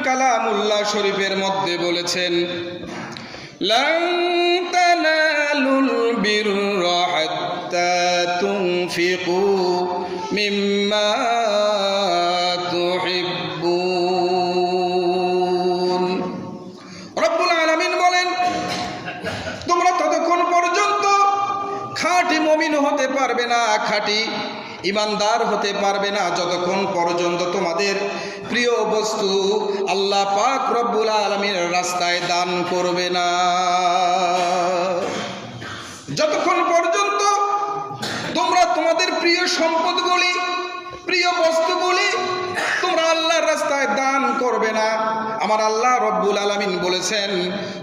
কালামুল্লাহ শরীফের মধ্যে বলেছেন, লান তানালুল বিররা হাত্তা তুনফিকু মিম্মা তুহিব্বুন। রব্বুল আলামিন বলেন, তোমরা ততক্ষণ পর্যন্ত খাঁটি মুমিন হতে পারবে না, খাঁটি ইমানদার হতে পারবে না, যতক্ষণ পর্যন্ত তোমাদের প্রিয় বস্তু আল্লাহ পাক রব্বুল আলামিনের রাস্তায় দান করবে না। যতক্ষণ পর্যন্ত তোমরা তোমাদের প্রিয় সম্পদগুলি, প্রিয় বস্তুগুলি তোমরা আল্লাহর রাস্তায় দান করবে না, আমার আল্লাহ রব্বুল আলামিন বলেছেন,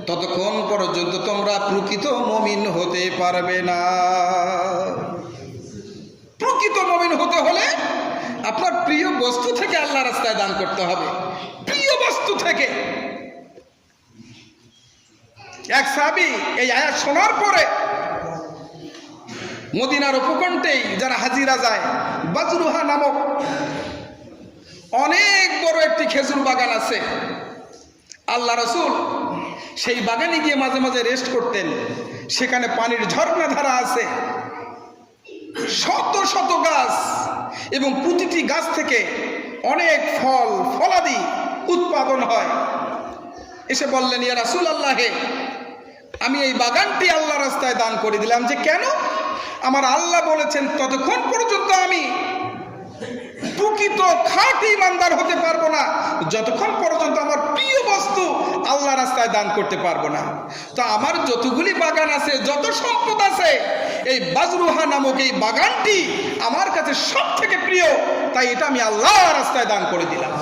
ততক্ষণ পর্যন্ত তোমরা প্রকৃত মুমিন হতে পারবে না। প্রকৃত মুমিন হতে হলে আপনার প্রিয় বস্তু থেকে আল্লাহ রাস্তায় দান করতে হবে, প্রিয় বস্তু থেকে। এক সাহাবী এই আয়াত শোনার পরে মদিনার উপকণ্ঠেই যারা হাজিরা যায়, বাজরুহা নামক অনেক বড় একটি খেজুর বাগান আছে। আল্লাহ রাসূল সেই বাগানে গিয়ে মাঝে মাঝে রেস্ট করতেন। সেখানে পানির ঝর্ণা ধারা আছে, শত শত গাছ, এবং প্রতিটি গাছ থেকে অনেক ফল ফলাদি উৎপাদন হয়। এসে বললেন, ইয়া রাসূলুল্লাহ, আমি এই বাগানটি আল্লাহ রাস্তায় দান করে দিলাম। যে কেন? আমার আল্লাহ বলেছেন, ততক্ষণ পর্যন্ত আমি প্রকৃত খাঁটি ইমানদার হতে পারবো না, যতক্ষণ পর্যন্ত আমার প্রিয় বস্তু আল্লাহ রাস্তায় দান করতে পারবো না। তো আমার যতগুলি বাগান আছে, যত সম্পদ আছে, এই বাজরুহা নামক এই বাগানটি আমার কাছে সব থেকে প্রিয়, তাই এটা আমি আল্লাহ রাস্তায় দান করে দিলাম।